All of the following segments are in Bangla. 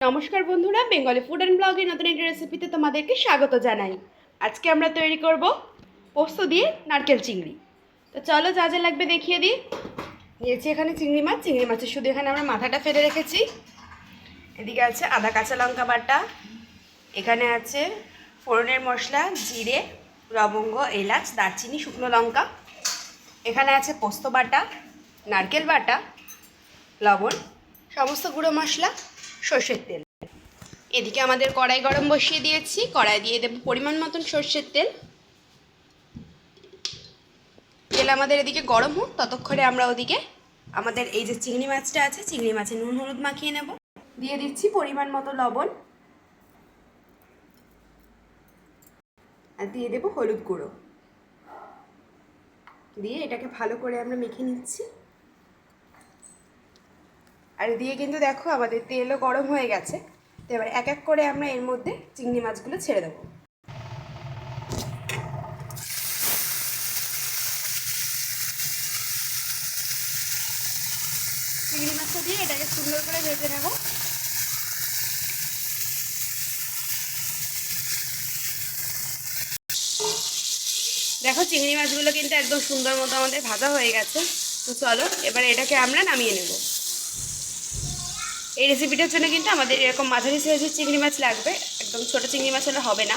নমস্কার বন্ধুরা, বেঙ্গলি ফুড অ্যান্ড ব্লগের নতুন একটি রেসিপিতে তোমাদেরকে স্বাগত জানাই। আজকে আমরা তৈরি করব পোস্ত দিয়ে নারকেল চিংড়ি। তো চলো যা যা লাগবে দেখিয়ে দিই। নিয়েছি এখানে চিংড়ি মাছের শুধু এখানে আমরা মাথাটা ফেলে রেখেছি। এদিকে আছে আদা কাঁচা লঙ্কা বাটা, এখানে আছে ফোড়নের মশলা, জিরে, লবঙ্গ, এলাচ, দারচিনি, শুকনো লঙ্কা, এখানে আছে পোস্ত বাটা, নারকেল বাটা, লবণ, সমস্ত গুঁড়ো মশলা, সর্ষের তেল। এদিকে আমাদের কড়াই গরম বসিয়ে দিয়েছি, কড়াই দিয়ে দেব পরিমাণ মতন সর্ষের তেল। তেল আমাদের এদিকে গরম হোক, ততক্ষণে আমরা ওদিকে আমাদের এই যে চিংড়ি মাছটা আছে, চিংড়ি মাছে নুন হলুদ মাখিয়ে নেব। দিয়ে দিচ্ছি পরিমাণ মতো লবণ, আর দিয়ে দেব হলুদ গুঁড়ো। দিয়ে এটাকে ভালো করে আমরা মেখে নিচ্ছি। আর দিয়ে কিন্তু দেখো আমাদের তেলও গরম হয়ে গেছে। তো এবার এক এক করে আমরা এর মধ্যে চিংড়ি মাছগুলো ছেড়ে দেবো। চিংড়ি মাছটা দিয়ে এটাকে সুন্দর করে ভেজে নেব। দেখো চিংড়ি মাছগুলো কিন্তু একদম সুন্দর মতো আমাদের ভাজা হয়ে গেছে। তো চলো এবার এটাকে আমরা নামিয়ে নেব। এই রেসিপিটার জন্য কিন্তু আমাদের এরকম মাঝারি সাইজের চিংড়ি মাছ লাগবে, একদম ছোটো চিংড়ি মাছ হলে হবে না।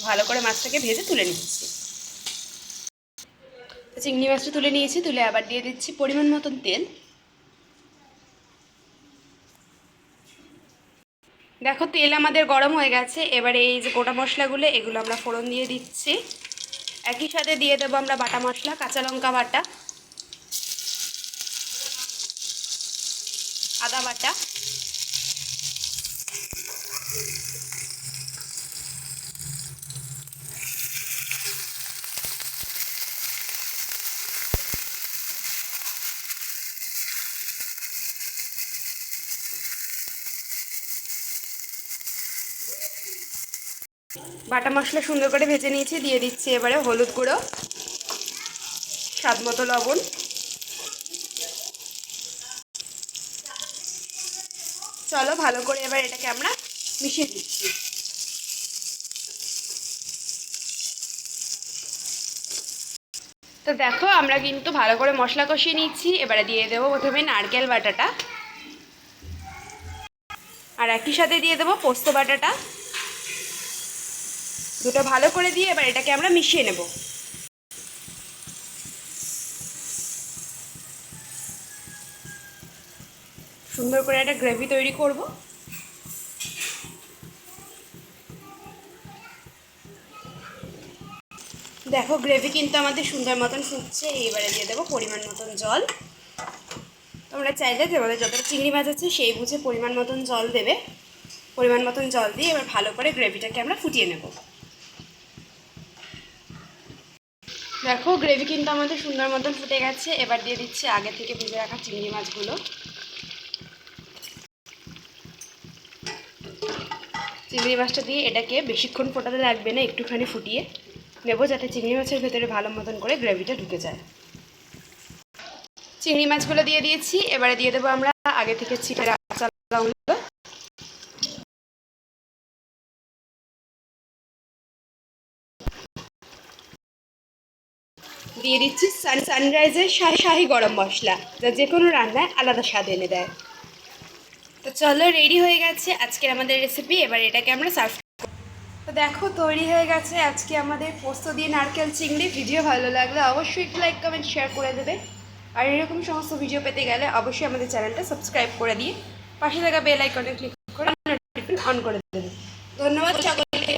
ভালো করে মাছটাকে ভেজে তুলে নিচ্ছি। চিংড়ি মাছটা তুলে নিয়েছি, তুলে আবার দিয়ে দিচ্ছি পরিমাণ মতন তেল। দেখো তেল আমাদের গরম হয়ে গেছে। এবারে এই যে গোটা মশলাগুলো, এগুলো আমরা ফোড়ন দিয়ে দিচ্ছি। একই সাথে দিয়ে দেবো আমরা বাটা মশলা, কাঁচা লঙ্কা বাটা, আদা বাটা, বাটা মশলা সুন্দর করে ভেজে নিয়েছি। দিয়ে দিচ্ছি এবারে হলুদ গুঁড়ো, স্বাদ মতো লবণ, চলো ভালো করে এবার এটাকে আমরা মিশিয়ে দিচ্ছি। তো দেখো আমরা কিন্তু ভালো করে মশলা কষিয়ে নিচ্ছি। এবারে দিয়ে দেবো প্রথমে নারকেল বাটাটা, আর একই সাথে দিয়ে দেবো পোস্ত বাটাটা। দুটো ভালো করে দিয়ে এবার এটাকে আমরা মিশিয়ে নেব। সুন্দর করে একটা গ্রেভি তৈরি করব। দেখো গ্রেভি কিন্তু আমাদের সুন্দর মতন ফুটছে। এইবারে দিয়ে দেবো পরিমাণ মতন জল। তোমরা চাইলে তোমাদের যতটা চিংড়ি মাছ আছে সেই বুঝে পরিমাণ মতন জল দেবে। পরিমাণ মতন জল দিয়ে এবার ভালো করে গ্রেভিটাকে আমরা ফুটিয়ে নেব। দেখো গ্রেভি কিন্তু আমাদের সুন্দর মতন ফুটে গেছে। এবার দিয়ে দিচ্ছি আগে থেকে ভেজে রাখা চিংড়ি মাছগুলো। চিংড়ি মাছটা দিয়ে এটাকে বেশিক্ষণ ফোটাতে লাগবে না, একটুখানি ফুটিয়ে নেব যাতে চিংড়ি মাছের ভেতরে ভালো মতন করে গ্রেভিটা ঢুকে যায়। চিংড়ি মাছগুলো দিয়ে দিয়েছি। এবারে দিয়ে দেবো আমরা আগে থেকে ছিটে রাখা কাঁচা লঙ্কা, দিয়ে দিচ্ছি সানরাইজের শাহি গরম মশলা, যা যে কোনো রান্নায় আলাদা স্বাদ এনে দেয়। তো চলো রেডি হয়ে গেছে আজকের আমাদের রেসিপি। এবার এটাকে আমরা সার্ভ। তো দেখো তৈরি হয়ে গেছে আজকে আমাদের পোস্ত দিয়ে নারকেল চিংড়ি। ভিডিও ভালো লাগলে অবশ্যই একটু লাইক কমেন্ট শেয়ার করে দেবে। আর এরকম সমস্ত ভিডিও পেতে গেলে অবশ্যই আমাদের চ্যানেলটা সাবস্ক্রাইব করে দিয়ে পাশে থাকা বেল আইকনে ক্লিক করে নোটিফিকেশন অন করে দেবে। ধন্যবাদ সকলকে।